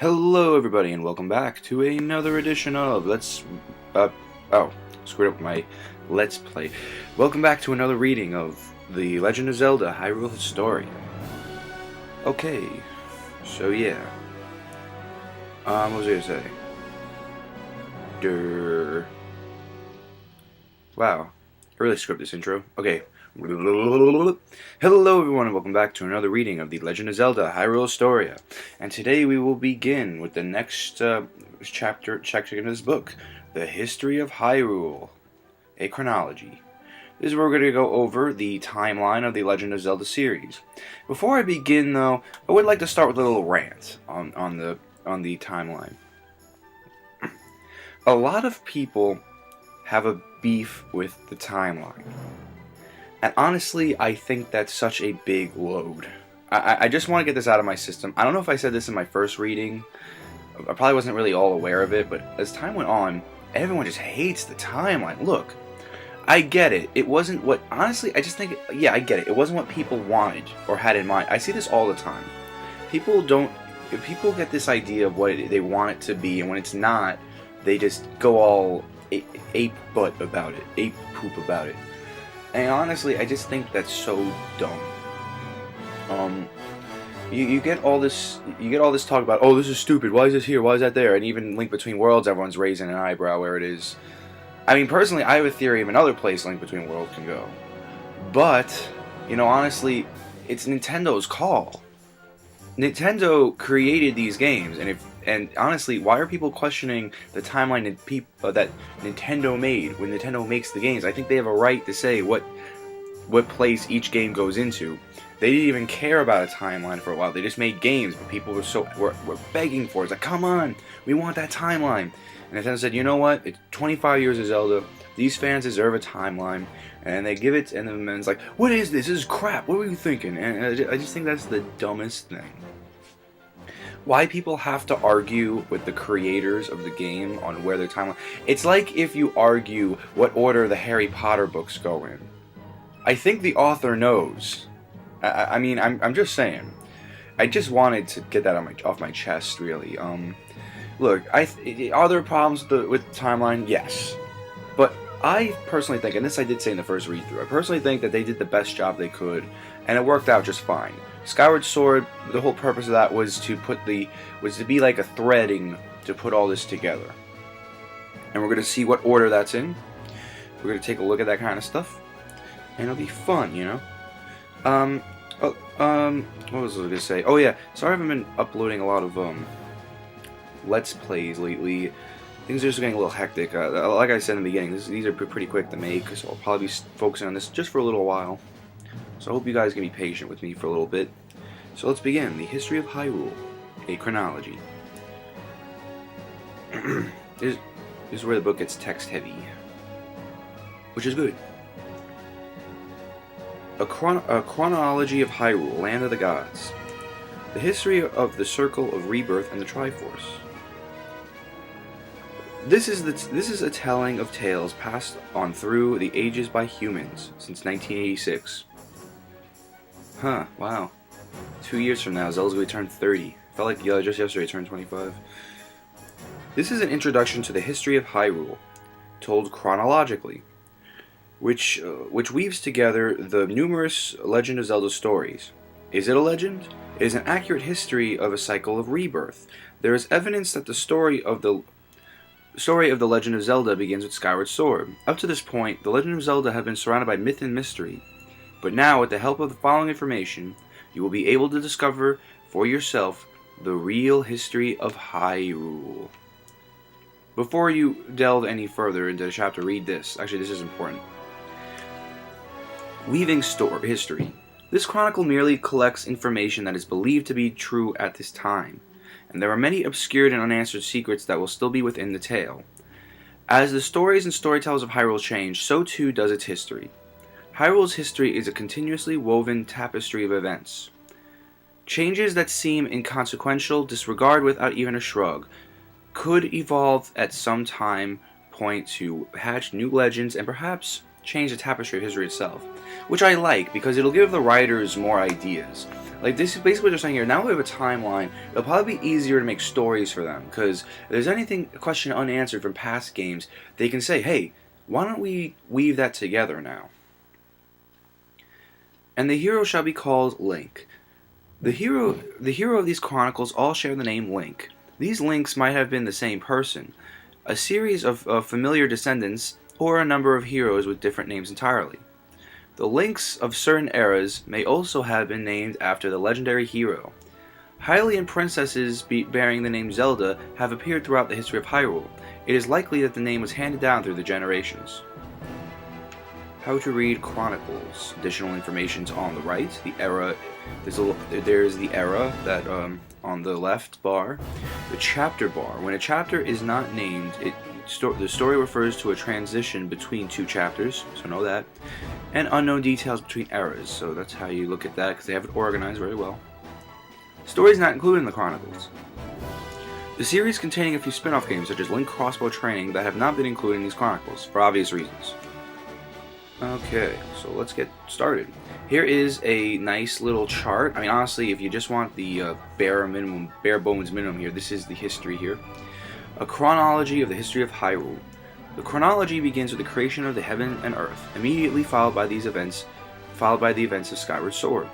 Hello everybody and welcome back to another edition of screwed up my Let's Play. Welcome back to another reading of The Legend of Zelda Hyrule Historia. Okay, so yeah. What was I gonna say? Wow, I really screwed up this intro. Okay. Hello everyone and welcome back to another reading of The Legend of Zelda Hyrule Historia. And today we will begin with the next chapter in this book, The History of Hyrule, a Chronology. This is where we're going to go over the timeline of the Legend of Zelda series. Before I begin though, I would like to start with a little rant on the timeline. A lot of people have a beef with the timeline. And honestly, I think that's such a big load. I just want to get this out of my system. I don't know if I said this in my first reading. I probably wasn't really all aware of it, but as time went on, everyone just hates the timeline. Look, I get it. It wasn't what... Honestly, I just think... Yeah, I get it. It wasn't what people wanted or had in mind. I see this all the time. People get this idea of what they want it to be, and when it's not, they just go all ape butt about it. Ape poop about it. And honestly, I just think that's so dumb. You get all this talk about, oh, this is stupid, why is this here, why is that there, and even Link Between Worlds, everyone's raising an eyebrow where it is. I mean, personally, I have a theory of another place Link Between Worlds can go. But, you know, honestly, it's Nintendo's call. Nintendo created these games, and honestly, why are people questioning the timeline that Nintendo made when Nintendo makes the games? I think they have a right to say what place each game goes into. They didn't even care about a timeline for a while. They just made games, but people were begging for it. It's like, come on, we want that timeline. And Nintendo said, you know what? It's 25 years of Zelda. These fans deserve a timeline. And they give it, and the man's like, what is this? This is crap. What were you thinking? And I just think that's the dumbest thing. Why people have to argue with the creators of the game on where their timeline... It's like if you argue what order the Harry Potter books go in. I think the author knows. I mean, I'm just saying. I just wanted to get that off my chest, really. Look, are there problems with the timeline? Yes. But I personally think, and this I did say in the first read-through, I personally think that they did the best job they could, and it worked out just fine. Skyward Sword, the whole purpose of that was to be like a threading to put all this together. And we're going to see what order that's in. We're going to take a look at that kind of stuff. And it'll be fun, you know? What was I going to say? Oh yeah, sorry I haven't been uploading a lot of, Let's Plays lately. Things are just getting a little hectic. Like I said in the beginning, these are pretty quick to make, so I'll probably be focusing on this just for a little while. So I hope you guys can be patient with me for a little bit. So let's begin. The History of Hyrule, a Chronology. This is where the book gets text heavy, which is good. A Chronology of Hyrule, Land of the Gods. The history of the Circle of Rebirth and the Triforce. This is a telling of tales passed on through the ages by humans since 1986. Huh, wow. 2 years from now, Zelda's going to turn 30. Felt like just yesterday I turned 25. This is an introduction to the history of Hyrule, told chronologically, which weaves together the numerous Legend of Zelda stories. Is it a legend? It is an accurate history of a cycle of rebirth. There is evidence that the story of the Legend of Zelda begins with Skyward Sword. Up to this point, the Legend of Zelda have been surrounded by myth and mystery. But now, with the help of the following information, you will be able to discover for yourself the real history of Hyrule. Before you delve any further into the chapter, read this. Actually, this is important. Weaving history. This chronicle merely collects information that is believed to be true at this time, and there are many obscured and unanswered secrets that will still be within the tale. As the stories and storytellers of Hyrule change, so too does its history. Hyrule's history is a continuously woven tapestry of events. Changes that seem inconsequential, disregard without even a shrug, could evolve at some time point to hatch new legends and perhaps change the tapestry of history itself, which I like because it'll give the writers more ideas. Like, this is basically what they're saying here. Now we have a timeline. It'll probably be easier to make stories for them, because if there's anything, a question unanswered from past games, they can say, hey, why don't we weave that together now? And the hero shall be called Link. The hero of these chronicles all share the name Link. These Links might have been the same person, a series of familiar descendants, or a number of heroes with different names entirely. The Links of certain eras may also have been named after the legendary hero. Hylian princesses bearing the name Zelda have appeared throughout the history of Hyrule. It is likely that the name was handed down through the generations. How to read Chronicles. Additional information on the right. The era. There's the era that on the left bar. The chapter bar. When a chapter is not named, the story refers to a transition between two chapters, so know that, and unknown details between eras, so that's how you look at that, because they have it organized very well. Stories not included in the Chronicles. The series containing a few spin-off games, such as Link Crossbow Training, that have not been included in these Chronicles, for obvious reasons. Okay, so let's get started. Here is a nice little chart. I mean, honestly, if you just want the bare bones minimum here, this is the history here. A chronology of the history of Hyrule. The chronology begins with the creation of the heaven and earth, immediately followed by the events of Skyward Sword.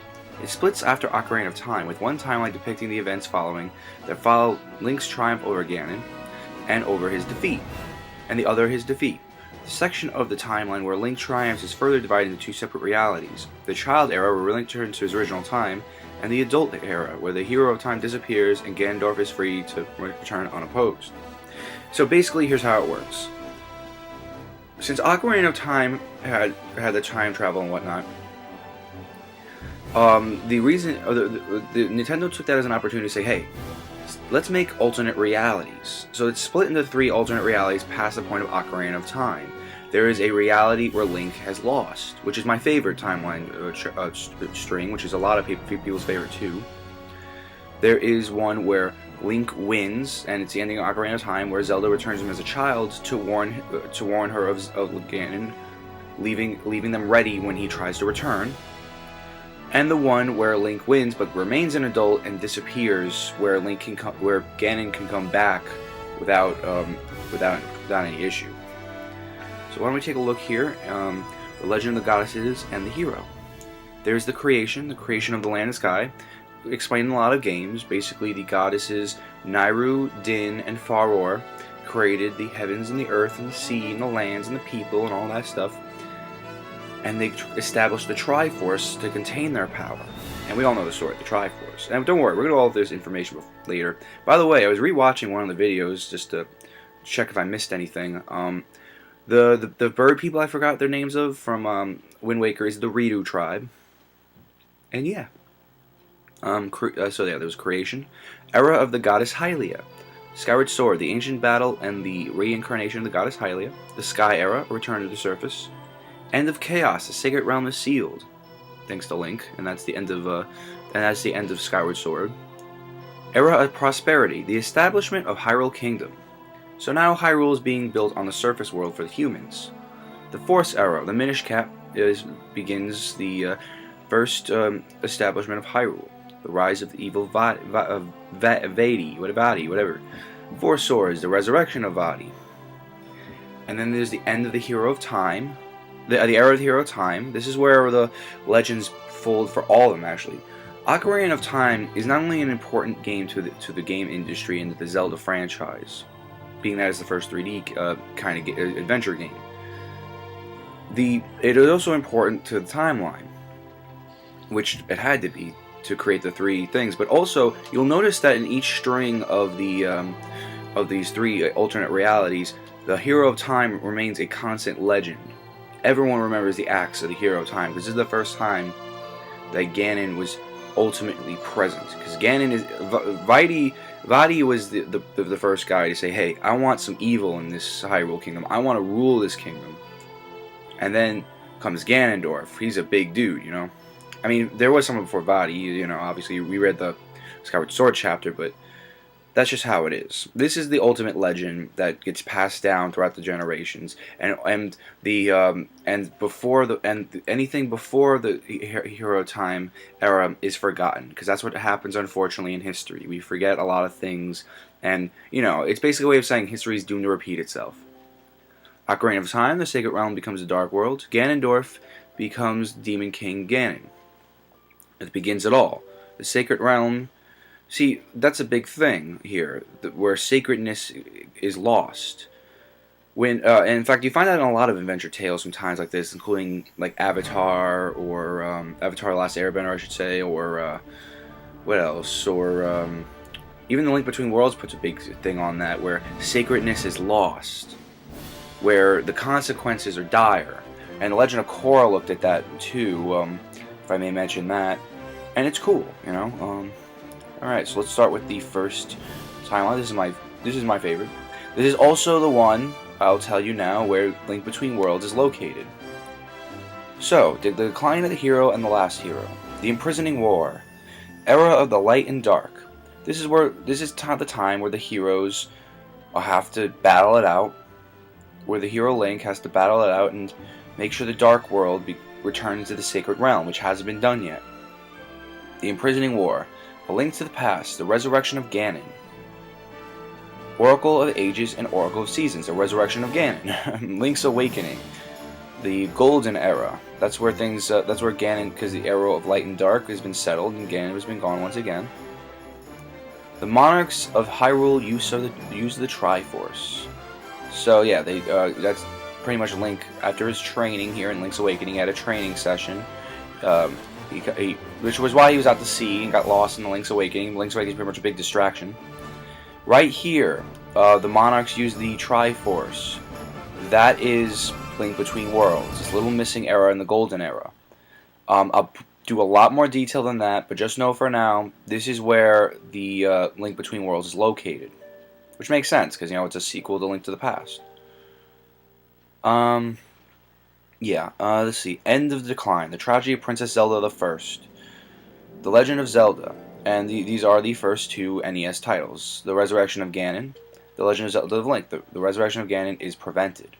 It splits after Ocarina of Time, with one timeline depicting the events that follow Link's triumph over Ganon and over his defeat, and the other his defeat. The section of the timeline where Link triumphs is further divided into two separate realities: the child era, where Link returns to his original time, and the adult era, where the hero of time disappears and Ganondorf is free to return unopposed. So basically, here's how it works. Since Ocarina of Time had the time travel and whatnot, the Nintendo took that as an opportunity to say, hey, let's make alternate realities. So it's split into 3 alternate realities past the point of Ocarina of Time. There is a reality where Link has lost, which is my favorite timeline string, which is a lot of people's favorite too. There is one where Link wins, and it's the ending of Ocarina of Time, where Zelda returns him as a child to warn her of Ganon, leaving them ready when he tries to return. And the one where Link wins but remains an adult and disappears, where Ganon can come back without any issue. So why don't we take a look here? The Legend of the Goddesses and the Hero. There's the creation of the land and sky, explained in a lot of games. Basically, the goddesses Nayru, Din, and Faror created the heavens and the earth and the sea and the lands and the people and all that stuff. And they established the Triforce to contain their power. And we all know the story, the Triforce. And don't worry, we're going to do all of this information later. By the way, I was rewatching one of the videos just to check if I missed anything. The bird people I forgot their names of from Wind Waker is the Ridu tribe. And yeah. There was creation. Era of the goddess Hylia. Skyward Sword, the ancient battle and the reincarnation of the goddess Hylia. The Sky Era, return to the surface. End of Chaos, the sacred realm is sealed, thanks to Link, and that's the end of Skyward Sword. Era of Prosperity, the establishment of Hyrule Kingdom. So now Hyrule is being built on the surface world for the humans. The Force Era, the Minish Cap, begins the first establishment of Hyrule. The rise of the evil Vadi, whatever. Four Swords, the resurrection of Vadi. And then there's the end of the Hero of Time. The era of the Hero of Time. This is where the legends fold for all of them, actually. Ocarina of Time is not only an important game to the game industry and the Zelda franchise, being that it's the first 3D kind of adventure game. It is also important to the timeline, which it had to be to create the 3 things. But also, you'll notice that in each string of these 3 alternate realities, the Hero of Time remains a constant legend. Everyone remembers the acts of the Hero of Time, because this is the first time that Ganon was ultimately present. Because Vadi was the first guy to say, hey, I want some evil in this Hyrule Kingdom. I want to rule this kingdom. And then comes Ganondorf. He's a big dude, you know. I mean, there was someone before Vadi, you know, obviously we read the Skyward Sword chapter, but That's just how it is. This is the ultimate legend that gets passed down throughout the generations, and anything before the hero time era is forgotten, because that's what happens, unfortunately, in history. We forget a lot of things, and it's basically a way of saying history is doomed to repeat itself. Ocarina of Time, the Sacred Realm becomes the Dark World. Ganondorf becomes Demon King Ganon. It begins it all. The Sacred Realm. See, that's a big thing here, where sacredness is lost. And in fact, you find that in a lot of adventure tales from times like this, including like Avatar or Avatar: The Last Airbender, I should say, or what else? Or even The Link Between Worlds puts a big thing on that, where sacredness is lost, where the consequences are dire. And the Legend of Korra looked at that too, if I may mention that, and it's cool. Alright, so let's start with the first timeline. This is my favorite. This is also the one, I'll tell you now, where Link Between Worlds is located. So, the decline of the hero and the last hero. The imprisoning war. Era of the light and dark. This is the time where the heroes have to battle it out. Where the hero Link has to battle it out and make sure the Dark World returns to the Sacred Realm, which hasn't been done yet. The imprisoning war. A Link to the Past, the Resurrection of Ganon. Oracle of Ages and Oracle of Seasons, the Resurrection of Ganon. Link's Awakening. The Golden Era. That's where Ganon, because the era of Light and Dark has been settled and Ganon has been gone once again. The Monarchs of Hyrule use of the Triforce. So yeah, that's pretty much Link after his training here in Link's Awakening. He had a training session. Which was why he was out to sea and got lost in the Link's Awakening. Link's Awakening is pretty much a big distraction. Right here, the Monarchs use the Triforce. That is Link Between Worlds, this little missing era in the Golden Era. I'll do a lot more detail than that, but just know for now, this is where the Link Between Worlds is located. Which makes sense, because it's a sequel to Link to the Past. Let's see. End of the Decline. The Tragedy of Princess Zelda I. The Legend of Zelda. And these are the first two NES titles. The Resurrection of Ganon. The Legend of Zelda of Link. The Resurrection of Ganon is prevented.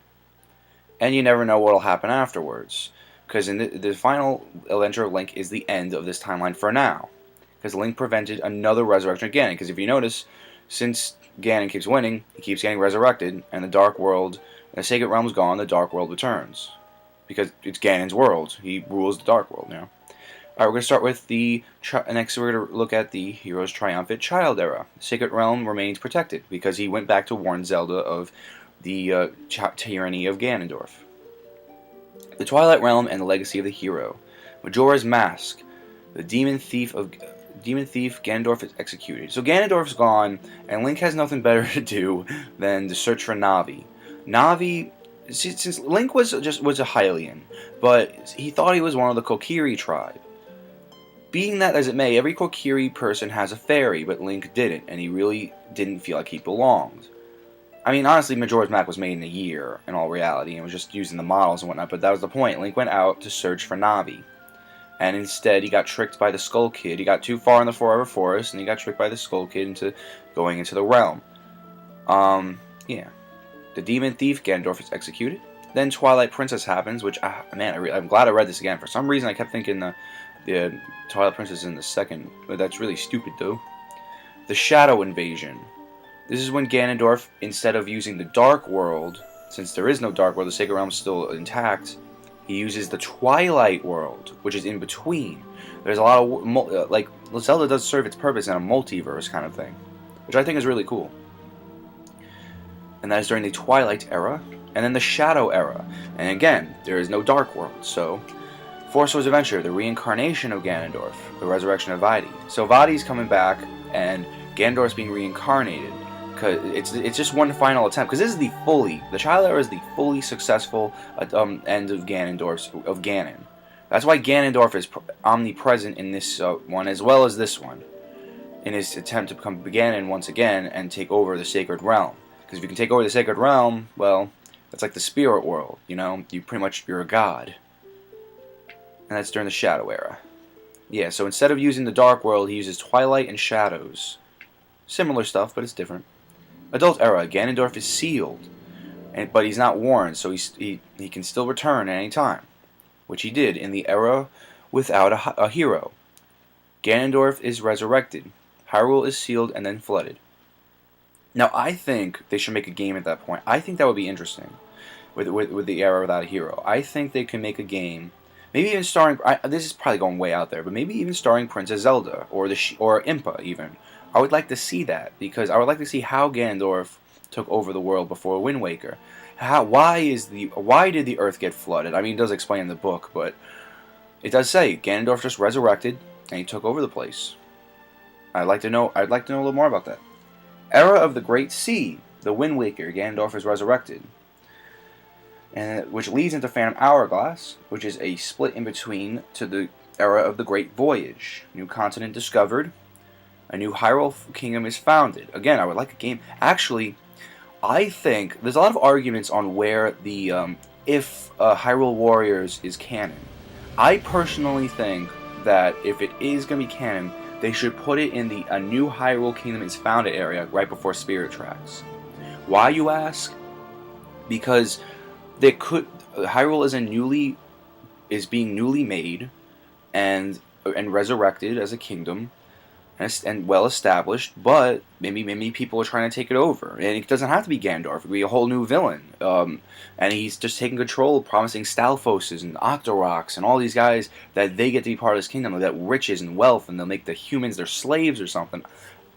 And you never know what will happen afterwards. Because in the final adventure of Link is the end of this timeline for now. Because Link prevented another Resurrection of Ganon. Because if you notice, since Ganon keeps winning, he keeps getting resurrected. And the Dark World, the Sacred Realm's gone, the Dark World returns. Because it's Ganon's world. He rules the Dark World now. Alright, we're going to start with next we're going to look at the Hero's Triumphant Child Era. The Sacred Realm remains protected, because he went back to warn Zelda of the tyranny of Ganondorf. The Twilight Realm and the Legacy of the Hero. Majora's Mask. The Demon Thief Ganondorf is executed. So Ganondorf's gone, and Link has nothing better to do than to search for Navi. Navi... Since Link was a Hylian, but he thought he was one of the Kokiri tribe. Being that as it may, every Kokiri person has a fairy, but Link didn't, and he really didn't feel like he belonged. I mean, honestly, Majora's Mask was made in a year, in all reality, and was just using the models and whatnot, but that was the point. Link went out to search for Navi, and instead he got tricked by the Skull Kid. He got too far in the Forever Forest, and he got tricked by the Skull Kid into going into the realm. The Demon Thief Ganondorf is executed. Then Twilight Princess happens, which, I'm glad I read this again. For some reason, I kept thinking the Twilight Princess in the second, but that's really stupid, though. The Shadow Invasion. This is when Ganondorf, instead of using the Dark World, since there is no Dark World, the Sacred Realm is still intact, he uses the Twilight World, which is in between. There's a lot of, Zelda does serve its purpose in a multiverse kind of thing, which I think is really cool. And that is during the Twilight Era, and then the Shadow Era. And again, there is no Dark World, so... Four Swords Adventure, the reincarnation of Ganondorf, the resurrection of Vaidhi. So Vaidhi's coming back, and Ganondorf's being reincarnated. Cause it's just one final attempt, because this is the Child Era is the fully successful end of Ganon. That's why Ganondorf is omnipresent in this one, as well as this one, in his attempt to become Ganon once again, and take over the Sacred Realm. Because if you can take over the Sacred Realm, well, that's like the spirit world, you're a god. And that's during the Shadow Era. Yeah, so instead of using the Dark World, he uses Twilight and Shadows. Similar stuff, but it's different. Adult Era, Ganondorf is sealed, but he's not warned, so he can still return at any time, which he did in the Era without a hero. Ganondorf is resurrected. Hyrule is sealed and then flooded. Now, I think they should make a game at that point. I think that would be interesting with the Era without a hero. I think they can make a game, maybe even starring. This is probably going way out there, but maybe even starring Princess Zelda or Impa even. I would like to see that because I would like to see how Ganondorf took over the world before Wind Waker. Why did the Earth get flooded? I mean, it does explain in the book, but it does say Ganondorf just resurrected and he took over the place. I'd like to know a little more about that. Era of the Great Sea, the Wind Waker, Ganondorf is resurrected, and which leads into Phantom Hourglass, which is a split in between to the Era of the Great Voyage. New continent discovered. A new Hyrule Kingdom is founded. Again, I would like a game. Actually, I think there's a lot of arguments on where the if Hyrule Warriors is canon. I personally think that if it is going to be canon, they should put it in a new Hyrule Kingdom is founded area right before Spirit Tracks. Why, you ask? Because Hyrule is being newly made and resurrected as a kingdom and well established, but maybe people are trying to take it over, and it doesn't have to be Ganondorf. It could be a whole new villain, and he's just taking control, promising Stalfoses and Octoroks and all these guys that they get to be part of this kingdom, that riches and wealth, and they'll make the humans their slaves or something.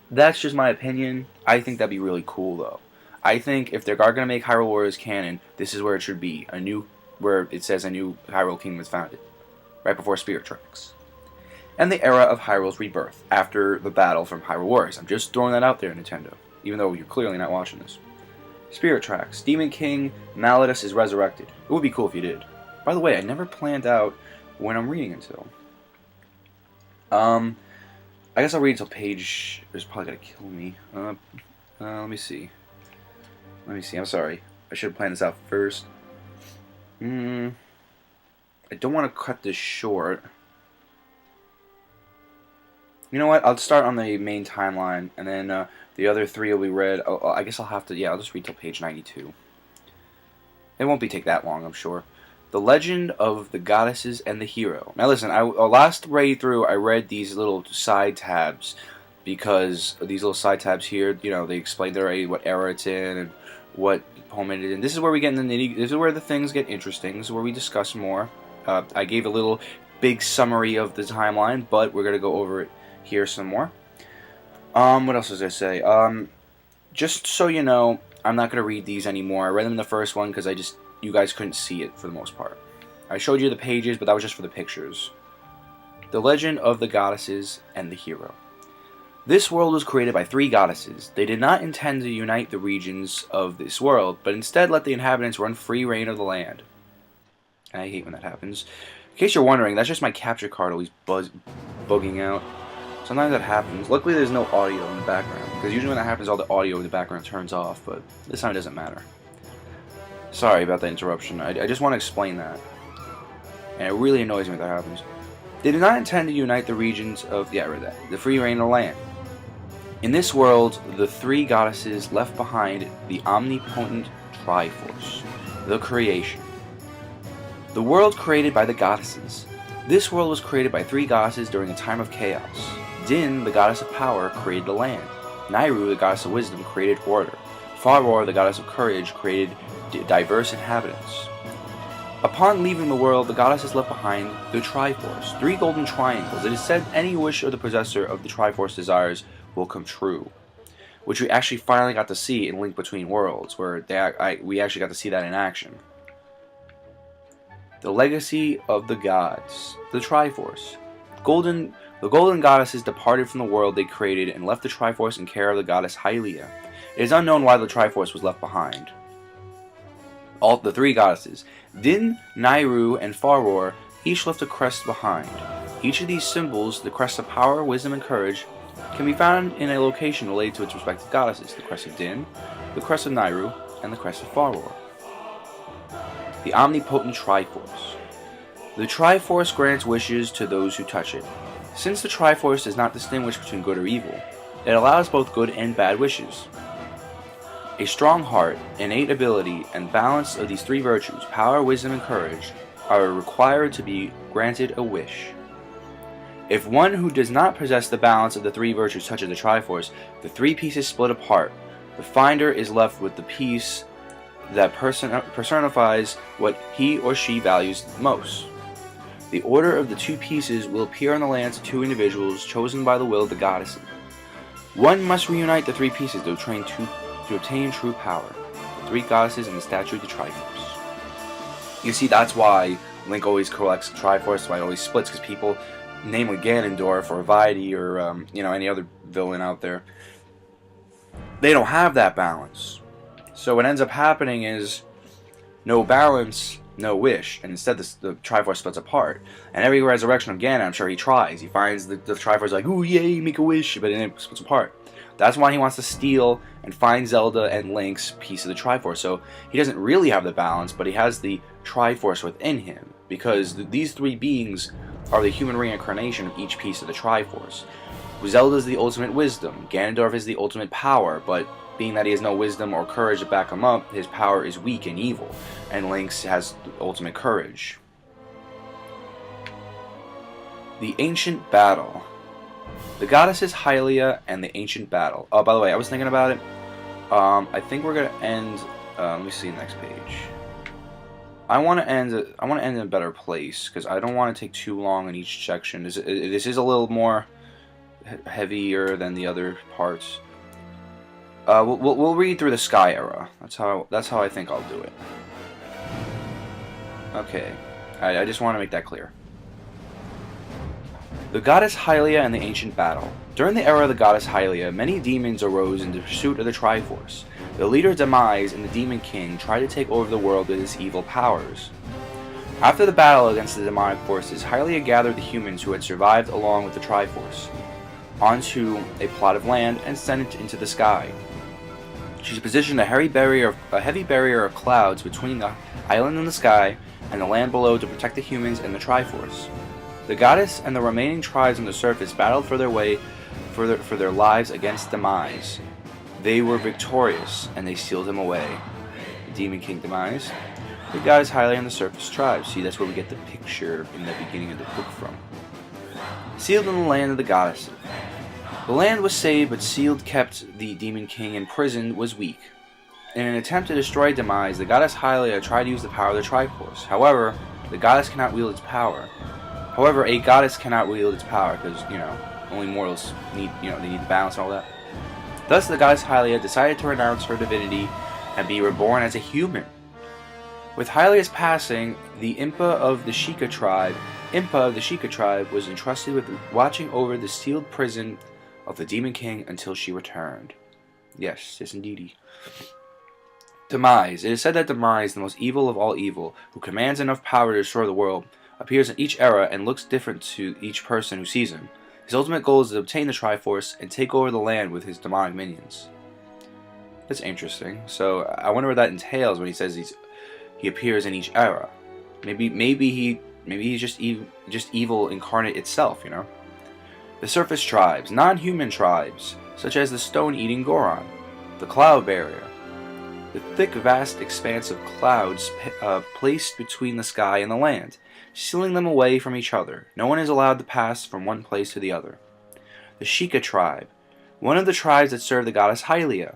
That's just my opinion. I think that'd be really cool, though. I think if they're going to make Hyrule Warriors canon, this is where it should be, where it says a new Hyrule Kingdom is founded, right before Spirit Tracks. And the Era of Hyrule's rebirth, after the battle from Hyrule Warriors. I'm just throwing that out there, Nintendo, even though you're clearly not watching this. Spirit Tracks, Demon King Malladus is resurrected. It would be cool if you did. By the way, I never planned out when I'm reading until. I guess I'll read until page. It's probably gonna kill me. Let me see. I'm sorry. I should have planned this out first. I don't want to cut this short. You know what? I'll start on the main timeline, and then the other three will be read. I guess I'll have to. Yeah, I'll just read till page 92. It won't take that long, I'm sure. The Legend of the Goddesses and the Hero. Now listen, last read through, I read these little side tabs because these little side tabs here, they explain what era it's in and what poem it is in. This is where we get in the nitty. This is where the things get interesting. This is where we discuss more. I gave a little big summary of the timeline, but we're gonna go over it here some more. What else was I say? Just so you know, I'm not gonna read these anymore. I read them in the first one because you guys couldn't see it for the most part. I showed you the pages, but that was just for the pictures. The Legend of the Goddesses and the Hero. This world was created by three goddesses. They did not intend to unite the regions of this world, but instead let the inhabitants run free reign of the land. And I hate when that happens. In case you're wondering, that's just my capture card always bugging out. Sometimes that happens. Luckily there's no audio in the background, because usually when that happens all the audio in the background turns off, but this time it doesn't matter. Sorry about the interruption. I just want to explain that. And it really annoys me when that happens. They did not intend to unite the regions of the free reign of the land. In this world, the three goddesses left behind the omnipotent Triforce, the creation. The world created by the goddesses. This world was created by three goddesses during a time of chaos. Din, the goddess of power, created the land. Nayru, the goddess of wisdom, created order. Faror, the goddess of courage, created diverse inhabitants. Upon leaving the world, the goddesses left behind the Triforce, three golden triangles. It is said any wish of the possessor of the Triforce desires will come true, which we actually finally got to see in Link Between Worlds, where we actually got to see that in action. The legacy of the gods, the Triforce. The golden goddesses departed from the world they created and left the Triforce in care of the goddess Hylia. It is unknown why the Triforce was left behind. All the three goddesses, Din, Nayru, and Faror, each left a crest behind. Each of these symbols, the crest of power, wisdom, and courage, can be found in a location related to its respective goddesses, the crest of Din, the crest of Nayru, and the crest of Faror. The omnipotent Triforce. The Triforce grants wishes to those who touch it. Since the Triforce does not distinguish between good or evil, It allows both good and bad wishes. A strong heart, innate ability, and balance of these three virtues, power, wisdom, and courage, are required to be granted a wish. If one who does not possess the balance of the three virtues touches the Triforce, the three pieces split apart. The finder is left with the piece that personifies what he or she values most. The order of the two pieces will appear on the lands of two individuals chosen by the will of the goddesses. One must reunite the three pieces to obtain true power. The three goddesses and the statue of the Triforce. You see, that's why Link always collects the Triforce, why it always splits, because people, namely Ganondorf or Vidi or any other villain out there, they don't have that balance. So what ends up happening is no balance, no wish, and instead the Triforce splits apart. And every resurrection of Ganon, I'm sure he tries. He finds the Triforce like, ooh yay, make a wish, but then it splits apart. That's why he wants to steal and find Zelda and Link's piece of the Triforce. So he doesn't really have the balance, but he has the Triforce within him, because these three beings are the human reincarnation of each piece of the Triforce. Zelda is the ultimate wisdom, Ganondorf is the ultimate power, but being that he has no wisdom or courage to back him up, his power is weak and evil, and Link's has the ultimate courage. The Ancient Battle. The goddesses Hylia and the Ancient Battle. Oh, by the way, I was thinking about it. I think we're gonna end. Let me see the next page. I want to end in a better place because I don't want to take too long in each section. This is a little more heavier than the other parts. We'll read through the Sky Era. That's how I think I'll do it. Okay, I just want to make that clear. The goddess Hylia and the Ancient Battle. During the era of the goddess Hylia, many demons arose in the pursuit of the Triforce. The leader Demise and the Demon King tried to take over the world with his evil powers. After the battle against the demonic forces, Hylia gathered the humans who had survived along with the Triforce onto a plot of land and sent it into the sky. She positioned a heavy barrier of clouds between the island and the sky and the land below to protect the humans and the Triforce. The goddess and the remaining tribes on the surface battled for their lives against Demise. They were victorious, and they sealed him away. The Demon King Demise. The goddess Hylia and the surface tribes. See, that's where we get the picture in the beginning of the book from. Sealed in the land of the goddesses. The land was saved, but sealed kept the Demon King imprisoned was weak. In an attempt to destroy Demise, the goddess Hylia tried to use the power of the Triforce. However, a goddess cannot wield its power because, only mortals need, they need the balance and all that. Thus, the goddess Hylia decided to renounce her divinity and be reborn as a human. With Hylia's passing, the Impa of the Sheikah tribe was entrusted with watching over the sealed prison of the Demon King until she returned. Yes indeedy. Demise. It is said that Demise, the most evil of all evil, who commands enough power to destroy the world, appears in each era and looks different to each person who sees him. His ultimate goal is to obtain the Triforce and take over the land with his demonic minions. That's interesting. So I wonder what that entails when he says he appears in each era. Maybe he's just evil incarnate itself, The surface tribes, non-human tribes, such as the stone-eating Goron, the Cloud Barrier, the thick, vast expanse of clouds placed between the sky and the land, sealing them away from each other. No one is allowed to pass from one place to the other. The Sheikah tribe, one of the tribes that serve the goddess Hylia.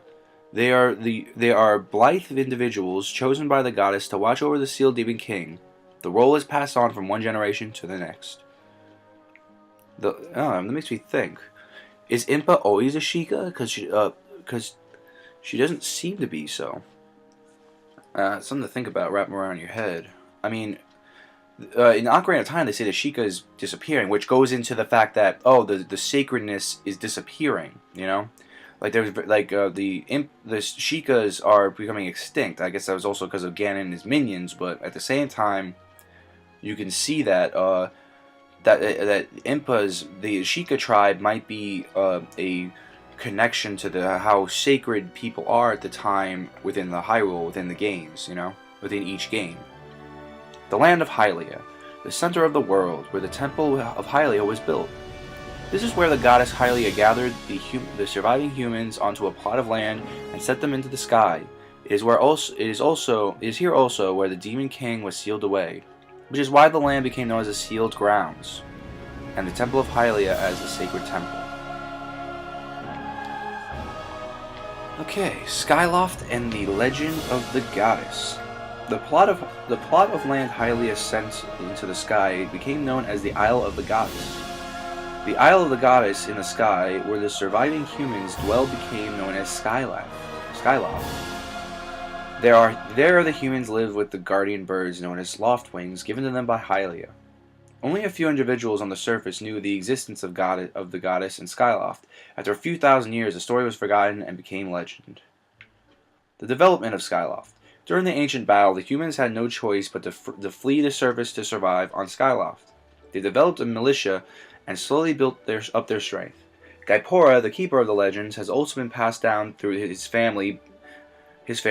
They are blithe individuals chosen by the goddess to watch over the sealed Demon King. The role is passed on from one generation to the next. That makes me think. Is Impa always a Sheikah? Because she doesn't seem to be so. Something to think about, wrapping around your head. I mean, in Ocarina of Time, they say the Sheikah is disappearing, which goes into the fact that the sacredness is disappearing. Like the Sheikahs are becoming extinct. I guess that was also because of Ganon and his minions, but at the same time, you can see that that Impa's, the Sheikah tribe, might be a connection to how sacred people are at the time within the Hyrule, within the games, within each game. The land of Hylia, the center of the world, where the temple of Hylia was built. This is where the goddess Hylia gathered the surviving humans onto a plot of land and set them into the sky. It is here also where the Demon King was sealed away, which is why the land became known as the Sealed Grounds, and the Temple of Hylia as the Sacred Temple. Okay, Skyloft and the Legend of the Goddess. The plot of land Hylia sent into the sky became known as the Isle of the Goddess. The Isle of the Goddess in the sky, where the surviving humans dwell, became known as Skyloft. There the humans live with the guardian birds known as loftwings, given to them by Hylia. Only a few individuals on the surface knew the existence of the goddess in Skyloft. After a few thousand years, the story was forgotten and became legend. The development of Skyloft. During the ancient battle, the humans had no choice but to flee the surface to survive on Skyloft. They developed a militia and slowly built up their strength. Gaipora, the keeper of the legends, has also been passed down through his family. Built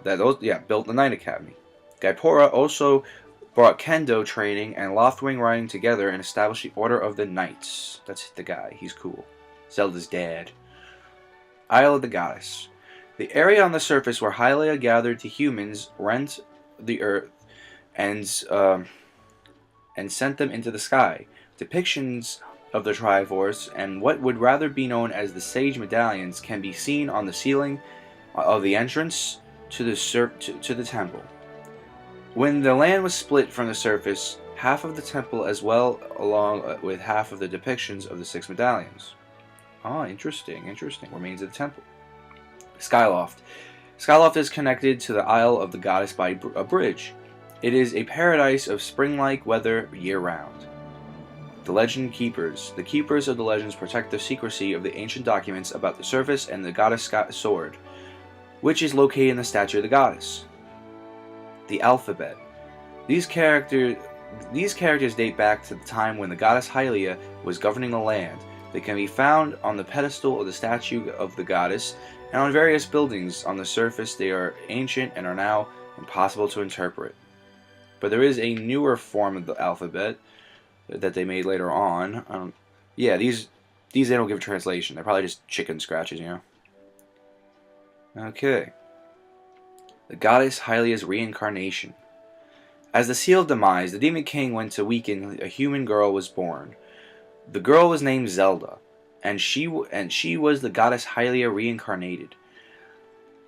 the Knight Academy. Gaipora also brought kendo training and loftwing riding together and established the Order of the Knights. That's the guy. He's cool. Zelda's dad. Isle of the Goddess. The area on the surface where Hylia gathered the humans rent the earth and sent them into the sky. Depictions of the Triforce and what would rather be known as the Sage Medallions can be seen on the ceiling of the entrance to the temple. When the land was split from the surface, half of the temple as well along with half of the depictions of the 6 medallions. Ah, interesting. Remains of the temple. Skyloft. Skyloft is connected to the Isle of the Goddess by a bridge. It is a paradise of spring-like weather year-round. The Legend Keepers. The Keepers of the Legends protect the secrecy of the ancient documents about the surface and the Goddess Sword, which is located in the statue of the goddess. The Alphabet. These characters date back to the time when the goddess Hylia was governing the land. They can be found on the pedestal of the statue of the goddess and on various buildings on the surface. They are ancient and are now impossible to interpret. But there is a newer form of the alphabet that they made later on. These they don't give a translation. They're probably just chicken scratches, you know. Okay. The goddess Hylia's reincarnation. As the sealed demise, the Demon King went to weaken, a human girl was born. The girl was named Zelda, and she was the goddess Hylia reincarnated.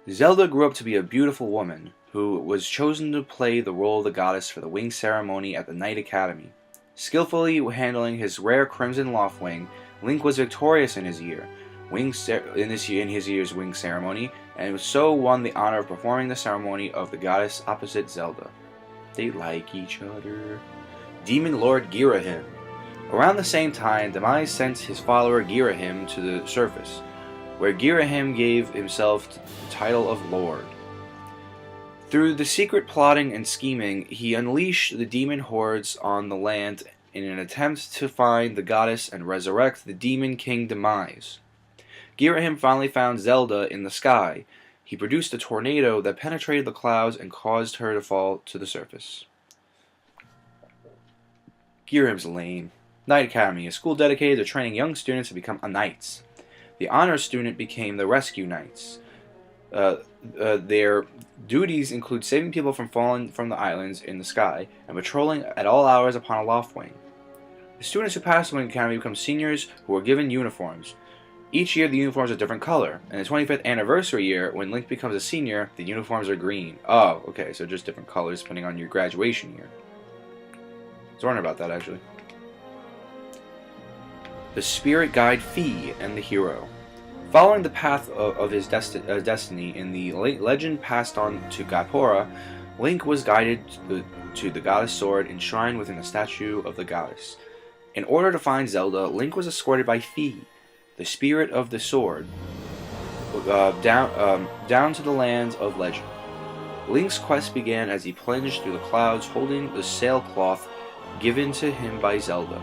Zelda grew up to be a beautiful woman, who was chosen to play the role of the goddess for the wing ceremony at the Knight Academy. Skillfully handling his rare Crimson Loftwing, Link was victorious in his year's wing ceremony, and so won the honor of performing the ceremony of the goddess opposite Zelda. They like each other. Demon Lord Girahim. Around the same time, Demise sent his follower Girahim to the surface, where Girahim gave himself the title of Lord. Through the secret plotting and scheming, he unleashed the demon hordes on the land in an attempt to find the goddess and resurrect the Demon King Demise. Girahim finally found Zelda in the sky. He produced a tornado that penetrated the clouds and caused her to fall to the surface. Girahim's lame. Knight Academy, a school dedicated to training young students to become knights. The honor student became the rescue knights. Their duties include saving people from falling from the islands in the sky and patrolling at all hours upon a loftwing. The students who pass the Wing Academy become seniors who are given uniforms. Each year the uniforms are a different color. In the 25th anniversary year, when Link becomes a senior, the uniforms are green. Oh, okay, so just different colors depending on your graduation year. I was wondering about that, actually. The Spirit Guide Fi and the Hero. Following the path of his destiny in the legend passed on to Gaipora, Link was guided to the goddess sword enshrined within the statue of the goddess. In order to find Zelda, Link was escorted by Fi, the spirit of the sword, down to the lands of legend. Link's quest began as he plunged through the clouds holding the sailcloth given to him by Zelda.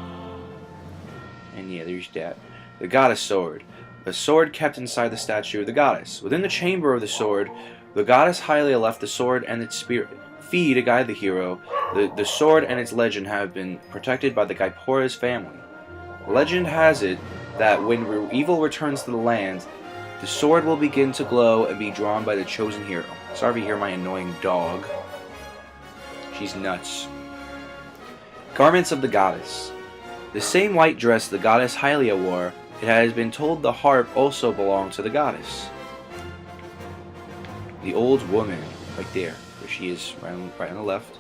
And yeah, there's that. The goddess sword. A sword kept inside the statue of the goddess. Within the chamber of the sword, the goddess Hylia left the sword and its spirit. Fi to guide the hero. The sword and its legend have been protected by the Gaipora's family. Legend has it that when evil returns to the land, the sword will begin to glow and be drawn by the chosen hero. Sorry if you hear my annoying dog. She's nuts. Garments of the Goddess. The same white dress the goddess Hylia wore, it has been told the harp also belonged to the goddess. The old woman, right there she is, right on the left.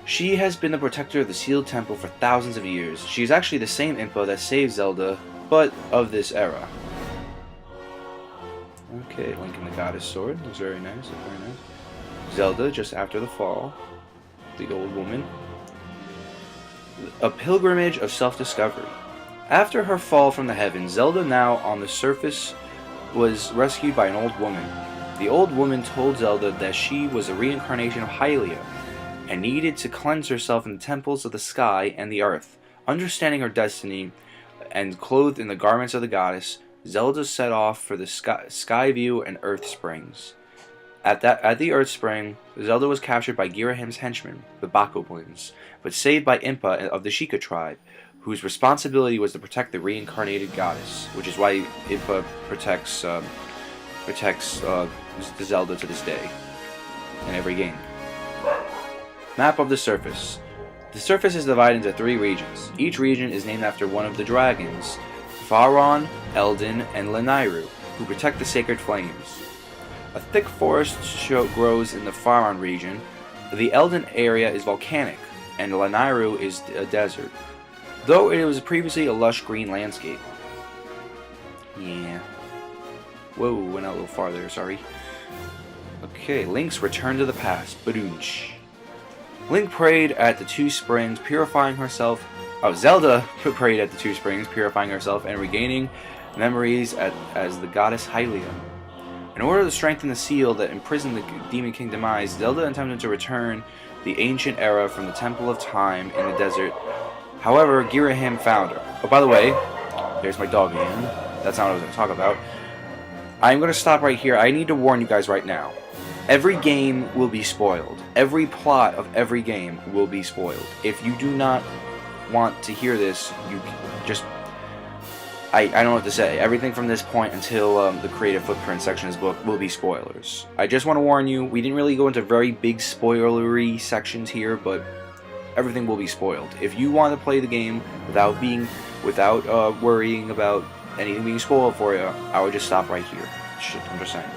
She has been the protector of the sealed temple for thousands of years. She is actually the same Impa that saved Zelda, but of this era. Okay, Link and the Goddess Sword. Looks very nice, very nice. Zelda, just after the fall. The old woman. A pilgrimage of self-discovery. After her fall from the heavens, Zelda, now on the surface, was rescued by an old woman. The old woman told Zelda that she was a reincarnation of Hylia, and needed to cleanse herself in the temples of the sky and the earth. Understanding her destiny, and clothed in the garments of the goddess, Zelda set off for the sky view and Earth Springs. At the Earth Spring, Zelda was captured by Girahim's henchmen, the Bokoblins, but saved by Impa of the Sheikah tribe, whose responsibility was to protect the reincarnated goddess, which is why Impa protects Zelda to this day, in every game. Map of the surface. The surface is divided into 3 regions. Each region is named after one of the dragons, Faron, Eldin, and Lanayru, who protect the sacred flames. A thick forest grows in the Faron region. The Eldin area is volcanic, and Lanayru is a desert, though it was previously a lush green landscape. Yeah. Whoa, went out a little farther, sorry. Okay, Link's return to the past. Badoonch. Link prayed at the 2 springs, purifying herself. Zelda prayed at the 2 springs, purifying herself and regaining memories as the goddess Hylia. In order to strengthen the seal that imprisoned the Demon King Demise, Zelda attempted to return the ancient era from the Temple of Time in the desert. However, Girahim found her. Oh, by the way, there's my dog again. That's not what I was going to talk about. I'm going to stop right here. I need to warn you guys right now. Every game will be spoiled. Every plot of every game will be spoiled. If you do not want to hear this, you just... I don't know what to say. Everything from this point until the creative footprint section of this book will be spoilers. I just want to warn you, we didn't really go into very big spoilery sections here, but everything will be spoiled. If you want to play the game without worrying about anything being spoiled for you, I would just stop right here. I'm just saying.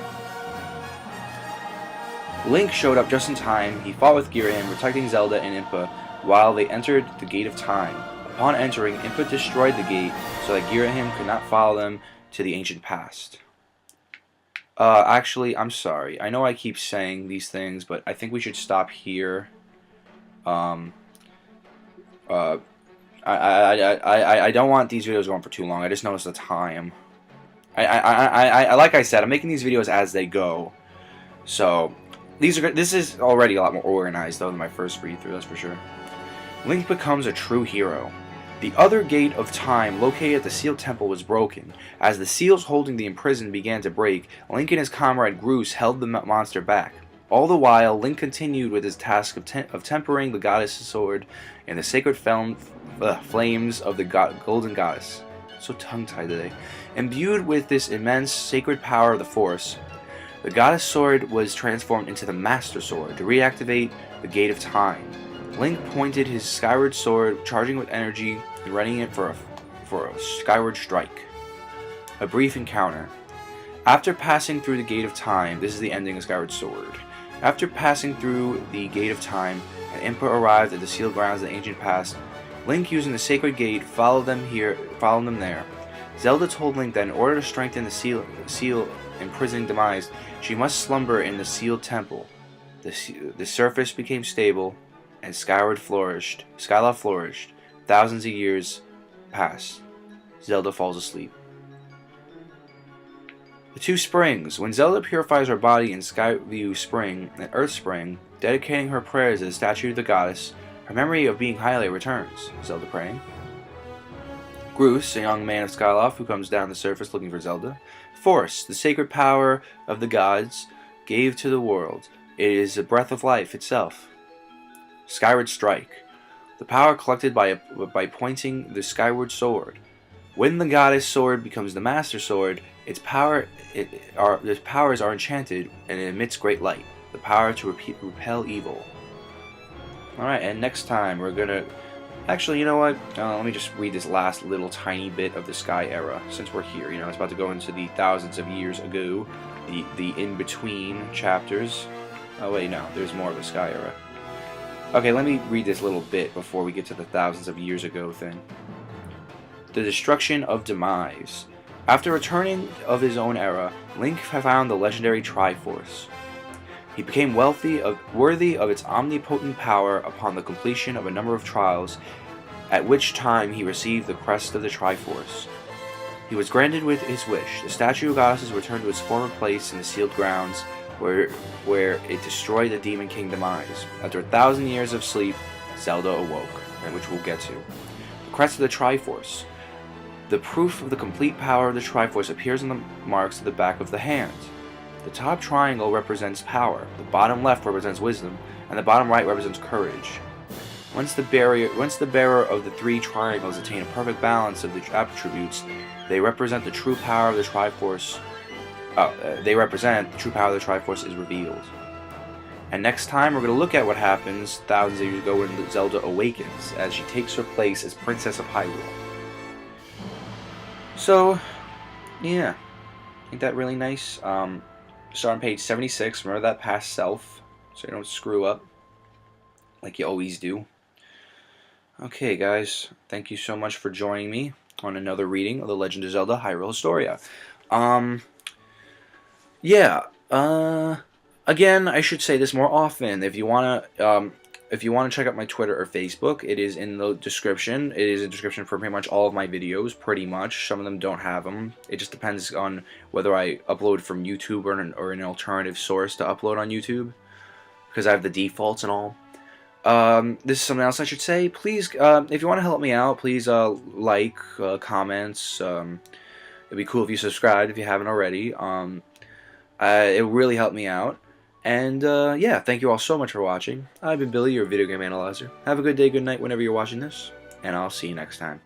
Link showed up just in time. He fought with Girahim, protecting Zelda and Impa while they entered the Gate of Time. Upon entering, Impa destroyed the gate so that Girahim could not follow them to the ancient past. Actually, I'm sorry. I know I keep saying these things, but I think we should stop here. I don't want these videos going for too long. I just noticed the time. Like I said, I'm making these videos as they go. So, this is already a lot more organized, though, than my first read-through, that's for sure. Link becomes a true hero. The other gate of time located at the sealed temple was broken. As the seals holding the imprisoned began to break, Link and his comrade Groose held the monster back. All the while, Link continued with his task of tempering the goddess's sword in the sacred flames of the golden goddess. So tongue-tied today. Imbued with this immense sacred power of the Force, the goddess sword was transformed into the Master Sword to reactivate the Gate of Time. Link pointed his skyward sword, charging with energy and readying it for a skyward strike. A brief encounter. After passing through the Gate of Time, this is the ending of Skyward Sword. After passing through the Gate of Time, and Impa arrived at the sealed grounds of the ancient past, Link, using the sacred gate, followed them there. Zelda told Link that in order to strengthen the seal imprisoning Demise, she must slumber in the sealed temple. The surface became stable, and Skyloft flourished. Thousands of years pass. Zelda falls asleep. The 2 springs. When Zelda purifies her body in Skyview Spring and Earth Spring, dedicating her prayers to the statue of the goddess, her memory of being Hylia returns. Zelda praying. Groose, a young man of Skyloft who comes down the surface looking for Zelda. Force, the sacred power of the gods, gave to the world. It is the breath of life itself. Skyward Strike. the power collected by pointing the skyward sword. When the goddess sword becomes the master sword, its powers are enchanted and it emits great light, the power to repel evil. Alright, and next time we're gonna... Actually, you know what? Let me just read this last little tiny bit of the Sky Era, since we're here. You know, it's about to go into the thousands of years ago, the in-between chapters. Oh wait, no, there's more of the Sky Era. Okay, let me read this little bit before we get to the thousands of years ago thing. The destruction of Demise. After returning of his own era, Link found the legendary Triforce. He became worthy of its omnipotent power upon the completion of a number of trials, at which time he received the crest of the Triforce. He was granted with his wish. The statue of goddesses returned to its former place in the sealed grounds, where it destroyed the Demon King Demise. After 1,000 years of sleep, Zelda awoke, and which we'll get to. The crest of the Triforce. The proof of the complete power of the Triforce appears on the marks at the back of the hand. The top triangle represents power, the bottom left represents wisdom, and the bottom right represents courage. Once the bearer of the three triangles attain a perfect balance of the attributes, they represent the true power of the Triforce. The true power of the Triforce is revealed. And next time we're going to look at what happens thousands of years ago when Zelda awakens, as she takes her place as Princess of Hyrule. So, yeah, ain't that really nice? Start on page 76. Remember that past self, so you don't screw up like you always do. Okay, guys, thank you so much for joining me on another reading of The Legend of Zelda: Hyrule Historia. Again, I should say this more often. If you wanna check out my Twitter or Facebook, it is in the description. It is a description for pretty much all of my videos, pretty much. Some of them don't have them. It just depends on whether I upload from YouTube or an alternative source to upload on YouTube, because I have the defaults and all. This is something else I should say. Please, if you want to help me out, please like, comments. It'd be cool if you subscribed if you haven't already. It would really help me out. And, yeah, thank you all so much for watching. I've been Billy, your video game analyzer. Have a good day, good night, whenever you're watching this, and I'll see you next time.